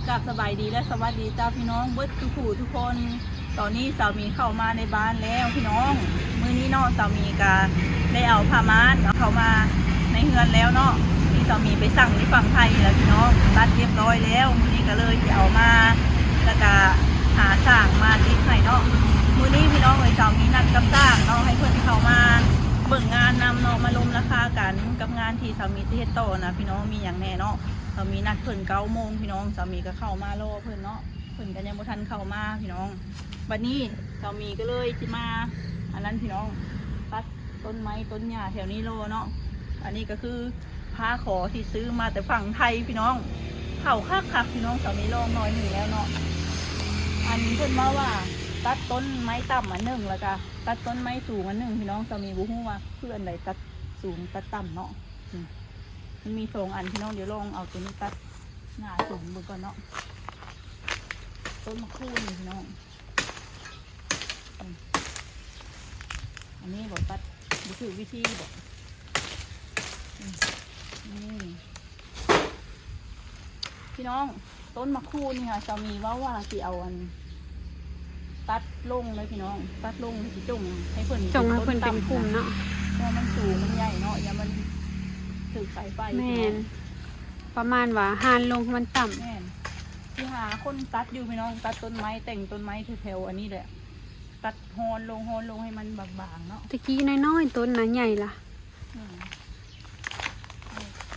กับสบายดีและสวัสดีเจ้าพี่น้องเบิดทุกคนตอนนี้สามีเข้ามาในบ้านแล้วพี่น้องมื้อนี้เนาะสามีก็ได้เอาผ้าม่านเข้ามาในเฮือนแล้วเนาะที่สามีไปสั่งที่ฝั่งไทยแล้วพี่น้องตัดเรียบร้อยแล้วมื้อนี้ก็เลยจะเอามาแล้วก็หาช่างมาติดให้เนาะมื้อนี้พี่น้องเลยสามีนัดกับช่างเนาะให้เพื่อนเข้ามาเบิ่งงานนำเนาะมาลงราคากันกับงานที่สามีที่เฮ็ดต่อนะพี่น้องมีอย่างแน่เนาะสามีนัดเพิ่น9 โมงพี่น้องสามีก็เข้ามารอเพิ่นเนาะเพิ่นก็ยังบ่ทันเข้ามาพี่น้องบัดนี้สามีก็เลยสิมาอันนั้นพี่น้องตัดต้นไม้ต้นหญ้าแถวนี้โลเนาะอันนี้ก็คือผ้าขอที่ซื้อมาแต่ฝั่งไทยพี่น้องเผาคักพี่น้องสามีลองหน่อยหนึ่งแล้วเนาะอันเพิ่นว่าตัดต้นไม้ต่ำ1แล้วก็ตัดต้นไม้สูง1พี่น้องสามีบ่ฮู้ว่าเพื่อนใดตัดสูงตัดต่ำเนาะมันมี2 อันพี่น้องเดี๋ยวลองเอาตัวนี้ตัดหน้าสูงเบิ่งก่อนเนาะต้นมะขูดนี่พี่น้องอันนี้บอกตัดดูคือวิธีบอกนี่พี่น้องต้นมะขูดนี่ค่ะสามีว่าสิเอาอันตัดลงเลยพี่น้องตัดลงสิจงให้เพิ่นจงให้เพิ่นเป็นกลุ่มเนาะเพราะมันสูงมันใหญ่เนาะอย่ามันถือสายไฟแม่นประมาณว่าหานลงมันต่ำแม่นที่หาคนตัดอยู่พี่น้องตัดต้นไม้แต่งต้นไม้แถวๆอันนี้แหละตัดฮอนลงให้มันบางๆเนาะตะกี้น้อยๆต้นนะใหญ่ล่ะ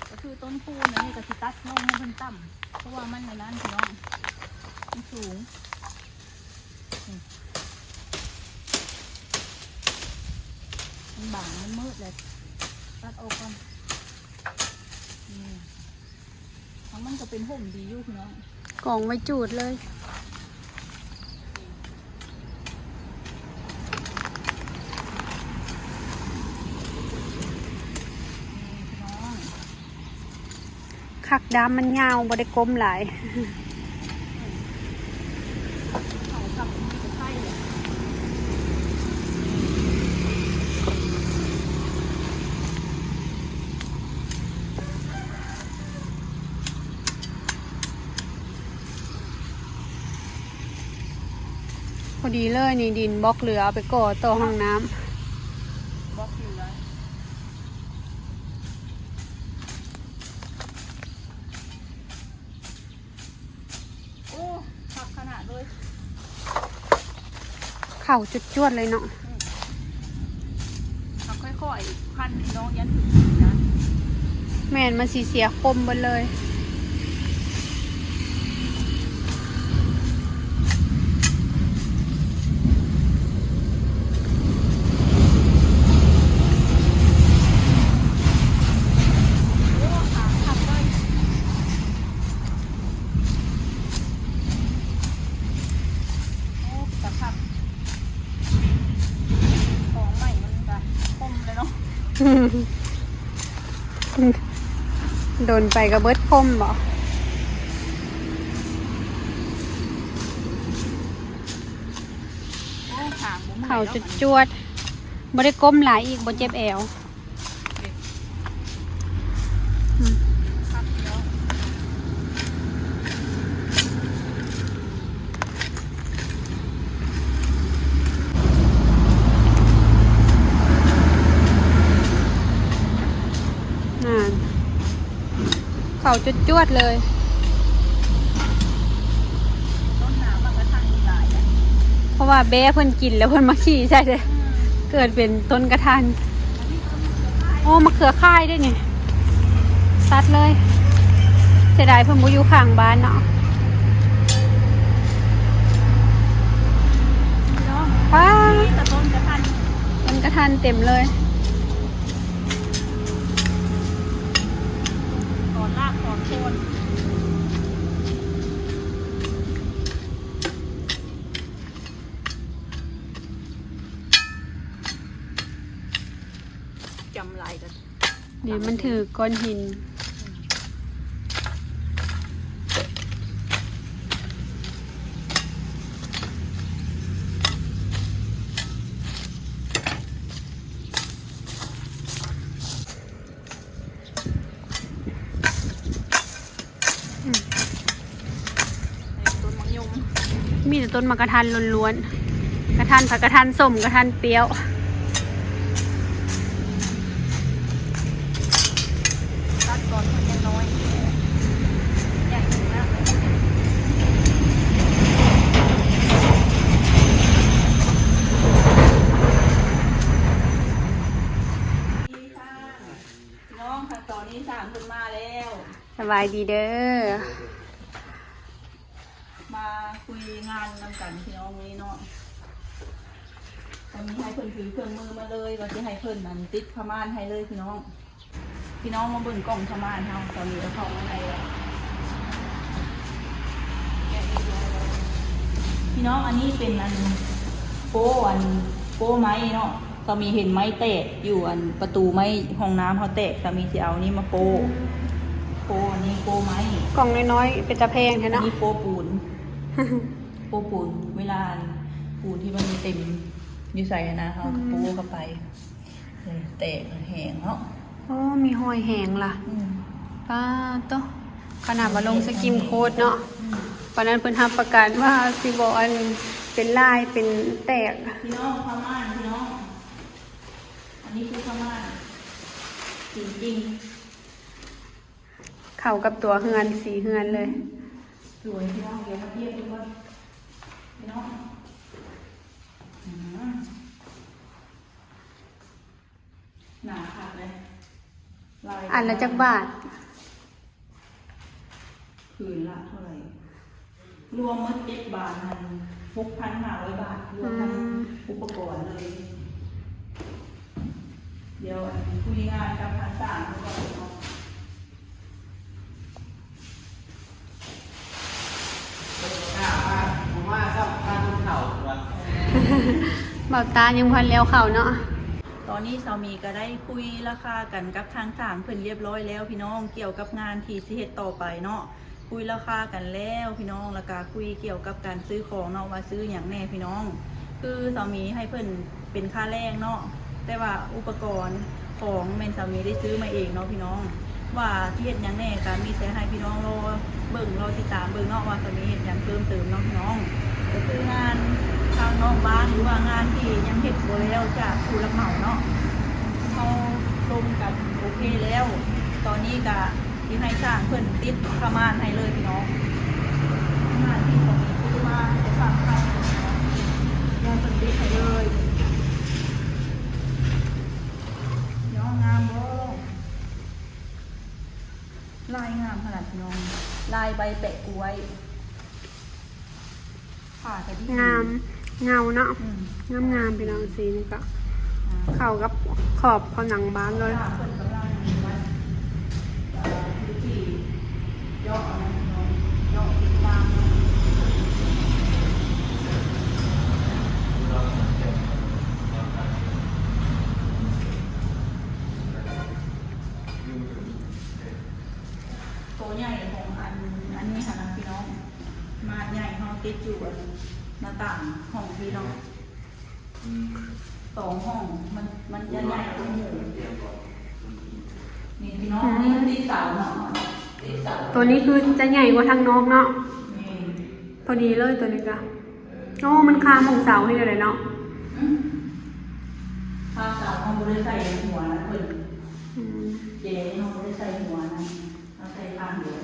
ก็คือต้นคูนนี่ก็สิตัดลงให้มันต่ำเพราะว่ามันในนั้นพี่น้องมันสูงมันบางมันมืดเลยตัดออกก่อนทั้งมันก็เป็นห่มดีอยู่พี่น้องกองไว้จูดเลยขักดำมันยาวบ่ได้กลมหลายพอดีเลยนี่ดินบล็อกเหลือเอาไปก่อต่อห้องน้ำบล็อกอยู่เลยโอ้ขักขนาดเลยเข่าจุดจวดเลยเนาะขักค่อยๆพันพี่น้องยันถึงนะแม่นมันเสียคมไปเลยโดนไปกับเบิดคมบ่เข่าจุดจวดบ่ได้ก้มหลายอีกบ่เจ็บแอวเข่าจุดจวดเลยต้นน้ำมันก็ทันหลายเพราะว่าแบ้เพิ่นกินแล้วเพิ่นมาขี่ใช่เลยเกิดเป็นต้นกระทันโอ้มะเขือค่ายด้วยนี่ตัดเลยเสียดายเพิ่นบ่อยู่ข้างบ้านเนาะป้าต้นกระทันเต็มเลยลากถอนโคนจำลายกันเดี๋ยวมันถือก้อนหิน มีแต่ต้นมะกระทันล้วนๆกระทันผักกระทันส้มกระทันเปรี้ยวตัดก่อนมันยังน้อยใหญ่มากเลยน้องค่ะตอนนี้3คนมาแล้ว สบายดีเด้อ มาคุยงานนำกันพี่น้องวันนี้เนาะตอนนี้ให้เพิ่นถือเครื่องมือมาเลยก็จะให้เพิ่นนั่นติดผ้าม่านให้เลยพี่น้องมาเบิ่งกล่องผ้าม่านเฮาตอนนี้เอาเข้ามาในแล้วพี่น้องอันนี้เป็นอันโป้ไม้เนาะตอนมีเห็นไม้แตกอยู่อันประตูไม้ห้องน้ำเขาแตกตอนมีสิเอานี่มาโป้อันนี้โป้ไม้ กล่องน้อยๆเป็นตะแพงแท้ อัน เนาะ นี้โป้ปูน โป้ปูนเวลาปูนที่มันเต็มอยู่ใส่นะเขาโป้เข้าไปแตกแห้งเนาะ โอ้มีหอยแหงล่ะ อืม ป้าโตขนาดว่าลงสกิมโค้ดเนาะปานนั้นเพิ่นรับประกันว่าสิบ่อันเป็นลายเป็นแตก พี่น้องพม่านพี่น้องอันนี้คือพม่านจริง เข้ากับตัวเฮือนสีเฮือนเลย ๆสวยพี่น้องเดี๋ยวมาเทียบดูว่าพี่น้องหนาขาดเลยลาย อันละจักบาท ผืนละเท่าไหร่รวมหมด7 บาทมัน6,500 บาทรวมทั้งอุปกรณ์เลย เดี๋ยวคุยงานกับทางต่างก่อนเนาะ ผมว่าชอบการทุนเข่าครับ เบาตายังพันแล้วเข้าเนาะ ตอนนี้สามีก็ได้คุยราคากันกับทางต่างเพิ่นเรียบร้อยแล้วพี่น้องเกี่ยวกับงานที่สิเฮ็ดต่อไปเนาะคุยราคากันแล้วพี่น้องแล้วก็คุยเกี่ยวกับการซื้อของเนาะว่าซื้ออย่างแน่พี่น้อง คือสามีให้เพิ่นเป็นค่าแรงเนาะแต่ว่าอุปกรณ์ของแม่นสามีได้ซื้อมาเองเนาะพี่น้อง ว่าที่เฮ็ดอย่างแน่ก็มีแต่ให้พี่น้องรอเบิ่งรอติดตามเบิ่งเนาะว่าสามีเฮ็ดอย่างเพิ่มเติมเนาะพี่น้องก็คืองานทางนอกบ้านหรือว่างานที่ยังเฮ็ดบ่แล้วจากผู้รับเหมาเนาะเขาลงกันโอเคแล้ว ตอนนี้ก็ที่ให้สร้างเพิ่นติดผ้าม่านให้เลยพี่น้องงานที่ของคือมาจะฝากใครเนาะเพิ่นติดให้เลยน้องงามบ่ลายงามขนาดพี่น้องลายใบแปะกล้วยค่ะแต่ที่ งามเงาเนาะ อืม งามพี่น้องสีนี่ก็เข้ากับขอบผนังบ้านเลย ค่ะเพิ่นกำลังวัดพื้นที่ย่อนะพี่น้องย่อติดตามเนาะตัวใหญ่ของอันนี้ค่ะนะพี่น้องมาใหญ่ห้องติดอยู่อันหน้าต่างห้องพี่น้อง2 ห้องมันจะใหญ่กว่าหมู่นี่พี่น้องนี่มันติดเสาเนาะติดเสา ตัวนี้คือจะใหญ่กว่าทางนอกเนาะ นี่ พอดีเลยตัวนี้ก็โอ้มันคามของเสาให้เลยเนาะ ข้าวเสาห้องบริใส่หัวนะเพิ่น อืม เจ๊ห้องบริใส่หัวนะเอาใส่ข้างเดียว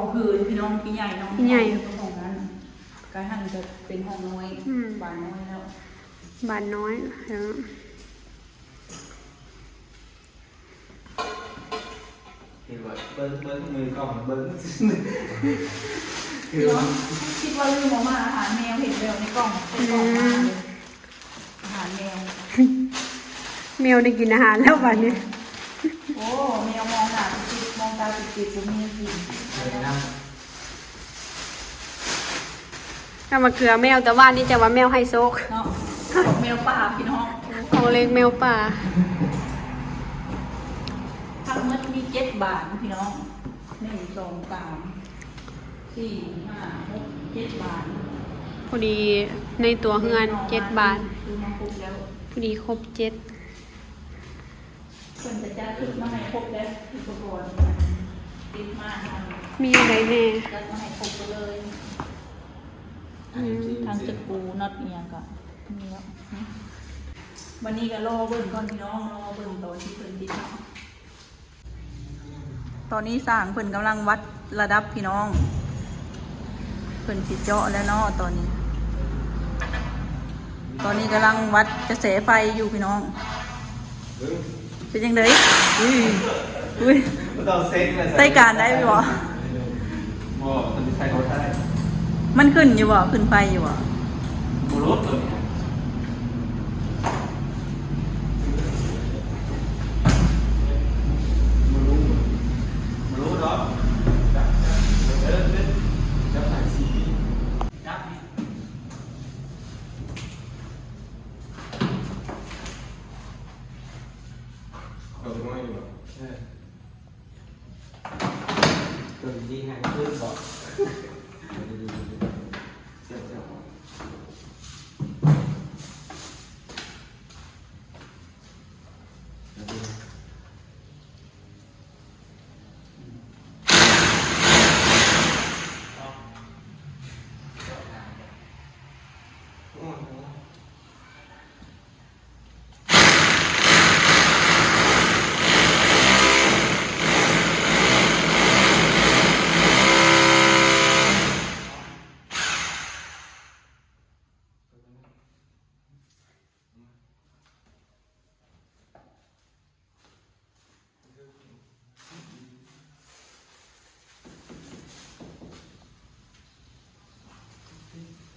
2 ผืนพี่น้องพี่ใหญ่น้องห้องนั้นกายหันจะเป็นห้องน้อยบานน้อยแล้ว บานน้อยเนาะ เห็นว่าเบิ้งมือกล่องเบิ้ง พี่น้องคิดว่าลืมเอามาอาหารแมวเห็นแมวในกล่องเป็นกล่องมาเลยอาหารแมว แมวได้กินอาหารแล้ววันนี้ โอ้แมวมองหน้าติดมองตาติดๆผมมีกิน เลยนะ ก็มาเกลือแมวแต่ว่านี่จะว่าแมวไฮโซก เนาะแมวป่าพี่น้อง ของเล็กแมวป่า ทั้งหมดมี7 บาทพี่น้อง1 2 3 4 5 6 7 บาท พอดีในตัวเฮือน7 บาท คือมาครบแล้ว พอดีครบ7 คนจะจัดชุดมาให้ครบแล้วอุปกรณ์ติดมากนะ มีอะไรแน่ จัดมาให้ครบไปเลย ทางจะกูน็อตเอียงก็นี่แล้ววันนี้ก็รอเบิ่งก่อนพี่น้องรอเบิ่งตอนที่เพิ่นติดเนาะตอนนี้สร้างเพิ่นกำลังวัดระดับพี่น้องเพิ่นสิเจาะแล้วเนาะตอนนี้กำลังวัดกระแสไฟอยู่พี่น้องเป็นยังไงอุ้ย ต้องเซ็งเลย ใส่การได้ไหมวะ บ่มันใช้เขาได้ มันขึ้นอยู่วะขึ้นไฟอยู่วะ บ่รถเลยรู้เนาะจับจับสายสีจับน้อยอยู่ตัวดีหางขึ้นบอกเสียว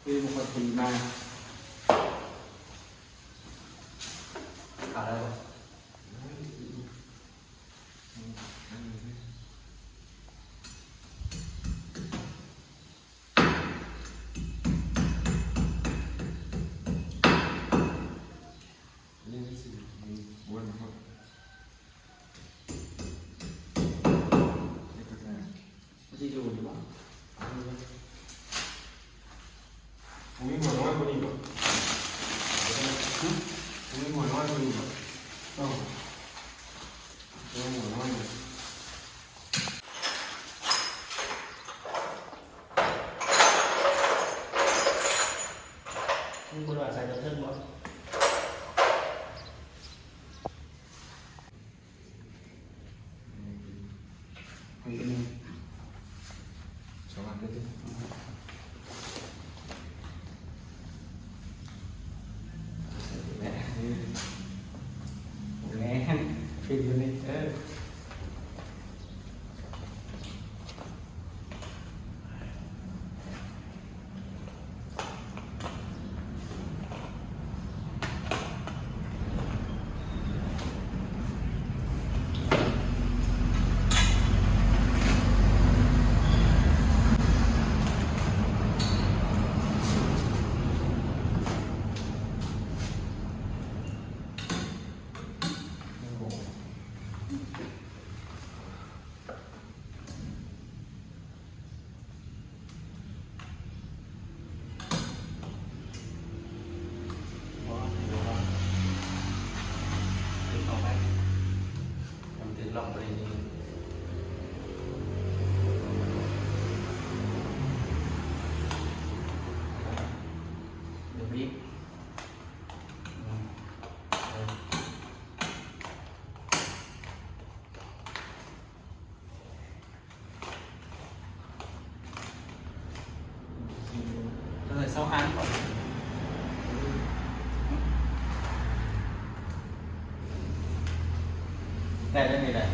คือบุคคลคนมาขาดอะไรบ้างที่ดูดีบ้างผมมีหัวน้อยคนนี้ป่ะผมมีหัวน้อยคนนี้ป่ะต้องหัวน้อยเลยคุณคุณว่าใส่กระเทิงบ่คุยกันนึงสวัสดีคืออยู่ในลองไปนี่เดี๋ยวนี้เลยเศร้าอันก่อนได้ได้ไหมได้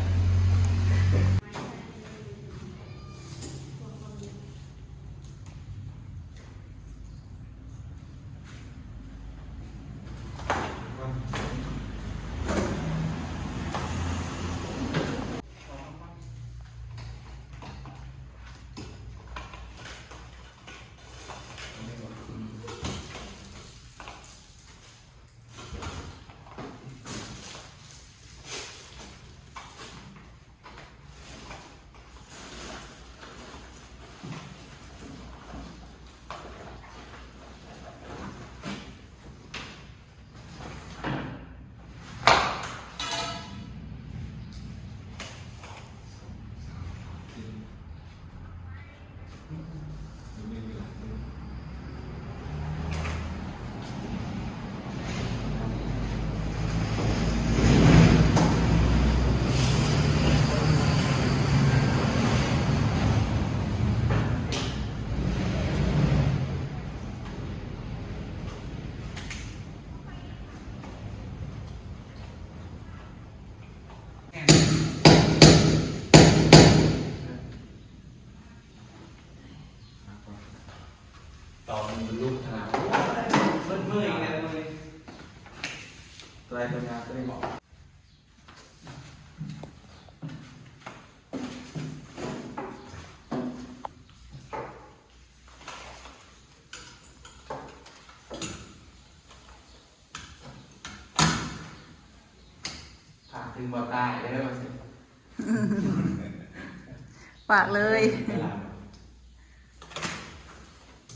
ต่อมันลูกขนาดเมื่อยไงเลยตัวอะไรตัวงานก็ได้บอกถึงบ่ตายได้ไหมสิ ฝากเลย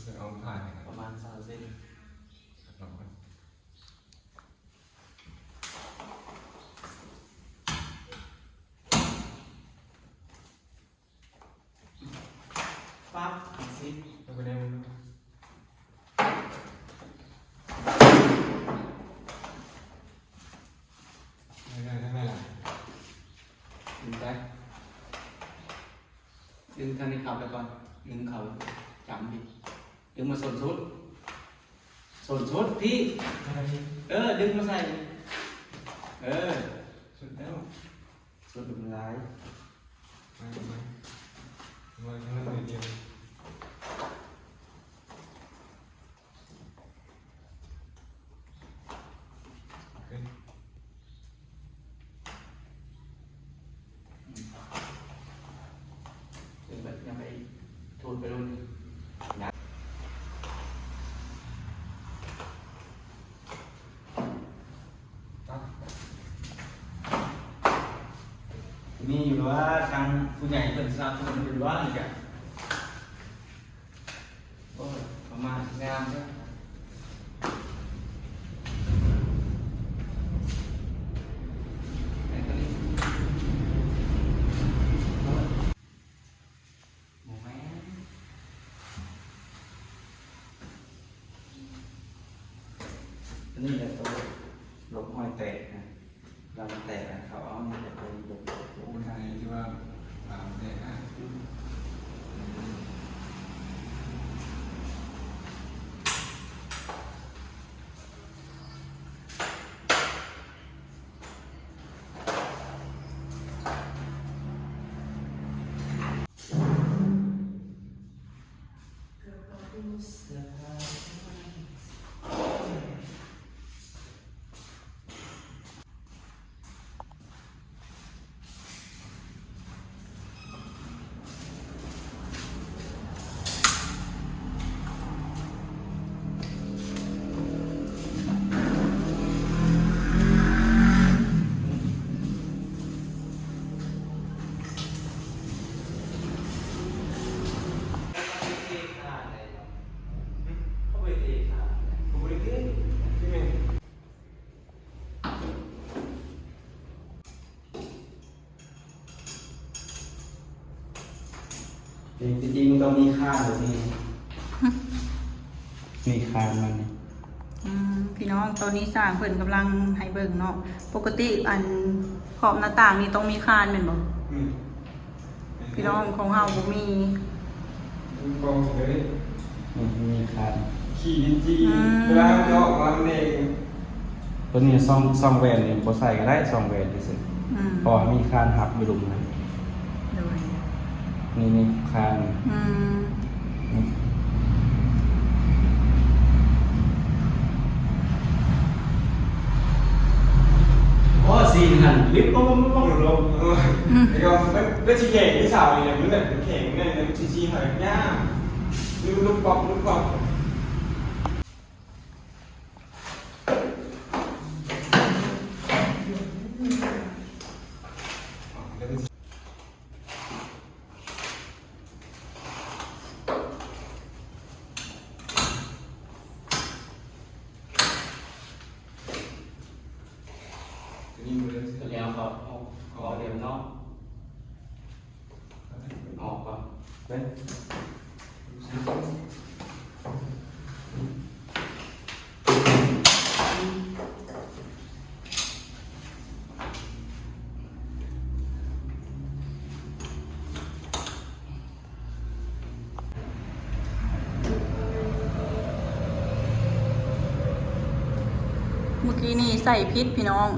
จะเอาผ่านประมาณ3 เส้นปั๊บซิเอาไปได้ไหมไม่ล่ะดึงไปดึงทางนี้ขับไปก่อนดึงเขาจำดิดึงมาส่วนชุดพี่ดึงมาใส่สุดแล้วสุดดุร้ายไม่ทำอะไรเดียวยังไปทูนไปรุ่นนะนี่อยู่ว่าทางผู้ใหญ่เป็นสนับสนุนอยู่ว่าอีกอ่ะโอ้ประมาณงามใช่นี่แหละตัวลบห้อยแตกนะเราแตกเขาเอาเนี่ยแต่ตัวลบผู้ชายที่ว่าเนี่ยนะจริงๆมันต้องมีค่าแบบนี้มีค่ามันนี่ พี่น้องตอนนี้สร้างเพิ่นกำลังให้เบิ่งเนาะปกติอันขอบหน้าต่างนี่ต้องมีคานแม่นบ่พี่น้องของเฮาบ่มี กองเลยมีค่าขี่ดินจีเวลาจะออกมาเองตัวนี้ซ่องแหวนเนี่ยบ่ใส่ก็ได้ซ่องแหวนเฉยๆเพราะมีคานหักอยู่ลุมนะนี่คานซีนหันลิฟต์ปุ๊บลงแล้วก็เป็นชีแข็งที่สาวเนี่ยมันแบบแข็งเนี่ยชีหายง่ายลูกปอกแล้วเขาขอเดี๋ยวนอกออกก่อนเว้ยเมื่อกี้นี่ใส่พิษพี่น้อง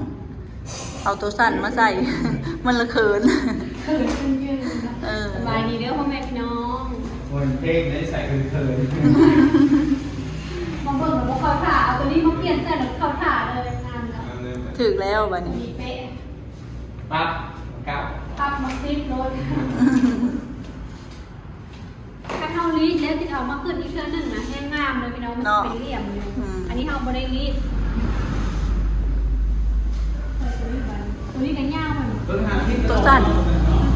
เอาตัวสั้นมาใส่ มันละเขิน สบายดีเด้อพ่อแม่พี่น้อง คนเพลงได้ใส่เขิน ตัวนี้มาเปลี่ยนใส่แล้วเข้าถ่าเลยงานแล้ว ถึกแล้วบัดนี้ มีเป๊ะ ปั๊บกับ ปับมาซิปรถถ้าเท่ารีดแล้วที่เอามาขึ้นอีกเทื่อหนึ่งนะแห้งงามเลยพี่น้องมันจะเป็นเหลี่ยมอยู่อันนี้เอาบริรีดตัวนี้กันยาวมัน ตัวสั้น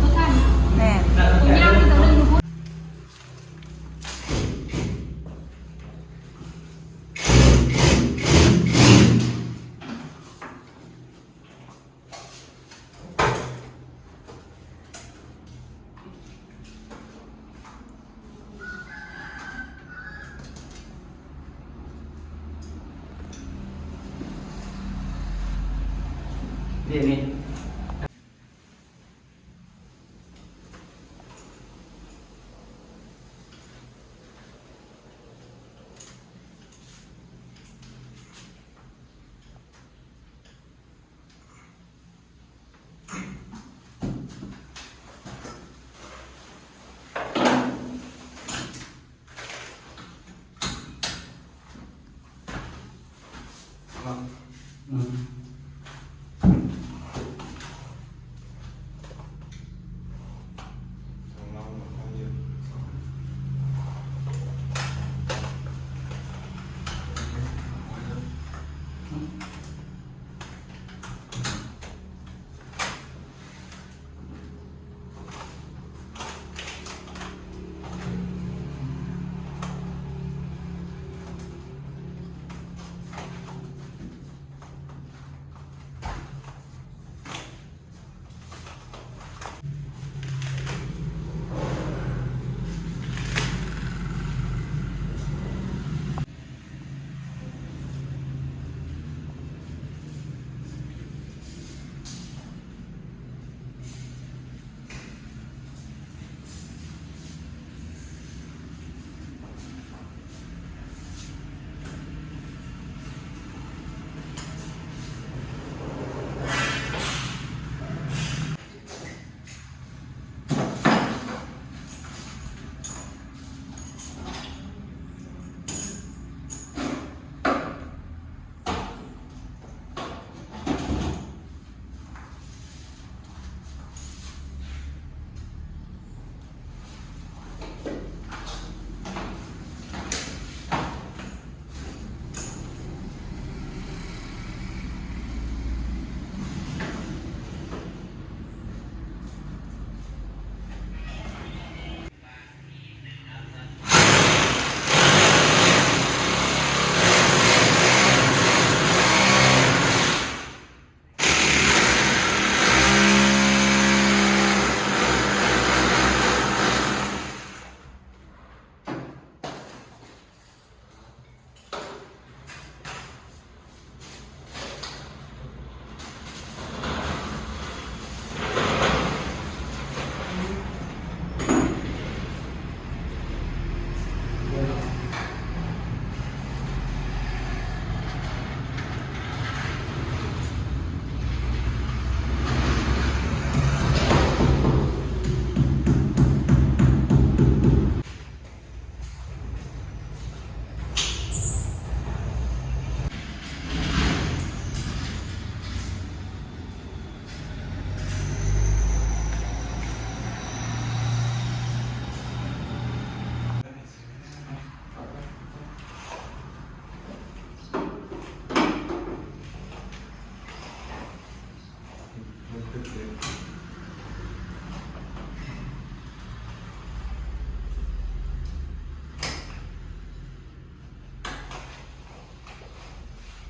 ตัวสั้น แน่ ตัวยาวที่ตัวนึง นี่อืม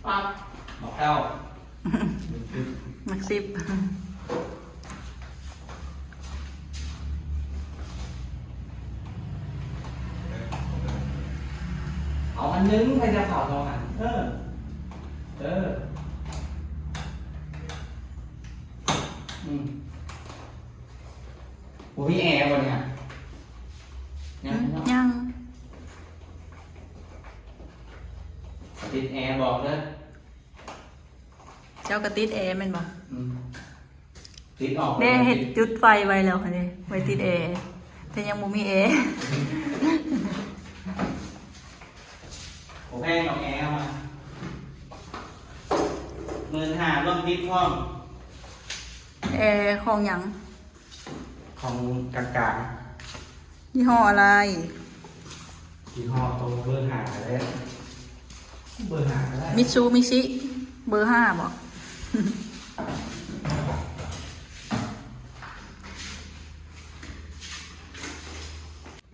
ปั๊บ บอกเก้า มักซิบ เอาอันนึงใครจะเผาสองอันโอ้พี่แอร์บนเนี่ย ยัง ติดแอร์บอกเลย เจ้ากระติดแอร์แม่นบ่ ติดออก ได้เฮ็ดจุดไฟไว้แล้วค่ะนี่ไว้ติดแอร์แต่ยังบ่มีแอร์ ผมแพงเอาแอร์มา ลิปพร้อม แอร์ของหยัง ของกลาง ยี่ห้ออะไร ๆยี่ห้อตัวเบอร์หาแล้วเบอร์หาก็ได้ มิตซูมิชิเบอร์ห้าบอก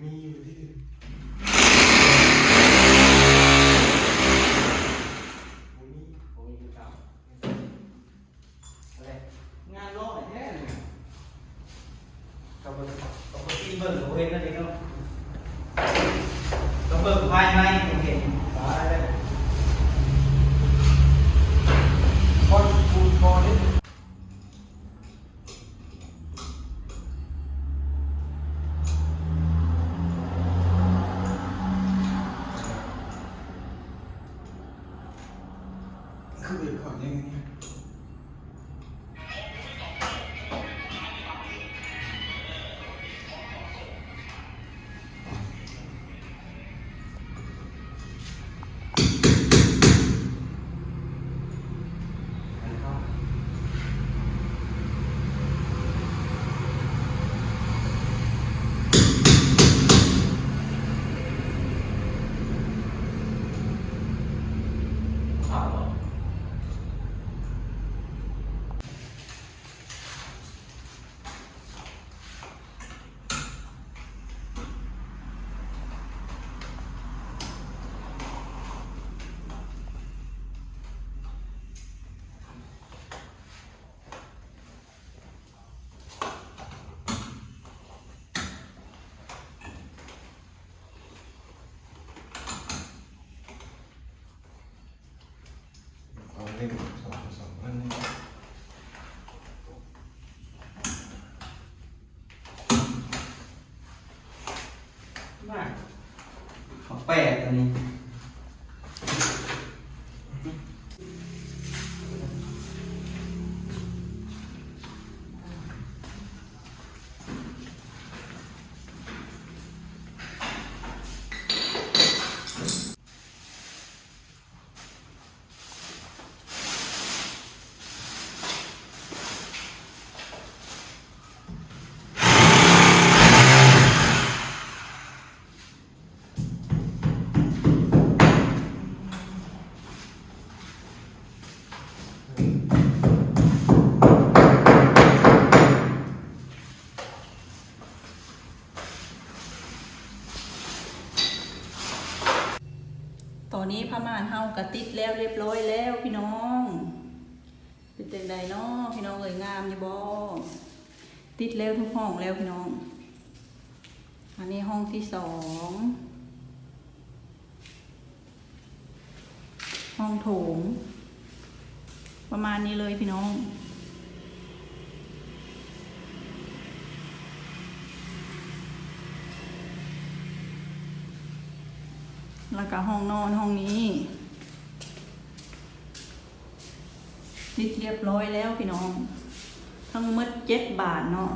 มีอยู่ที่ผมมีเก่าอะไรงานโลกแท้เลยกับที่เบิร์ดผมเห็นนั่นเองเนาะก็เบิร์ดภายในผมเห็นตายเลยพอพูดพอนี่คือเบิร์ดก่อนยังไงเนี่ย เอาเล่มสองอันนี้มาของแปดอันนี้ตอนนี้ผ้าม่านเฮากระติดแล้วเรียบร้อยแล้วพี่น้องเป็นจังใดเนาะพี่น้องเอ่ยงามอยู่บ่ติดแล้วทุกห้องแล้วพี่น้องอันนี้ห้องที่สองห้องโถงประมาณนี้เลยพี่น้องแล้วก็ห้องนอนห้องนี้ติดเรียบร้อยแล้วพี่น้องทั้งหมด7 บาทเนาะ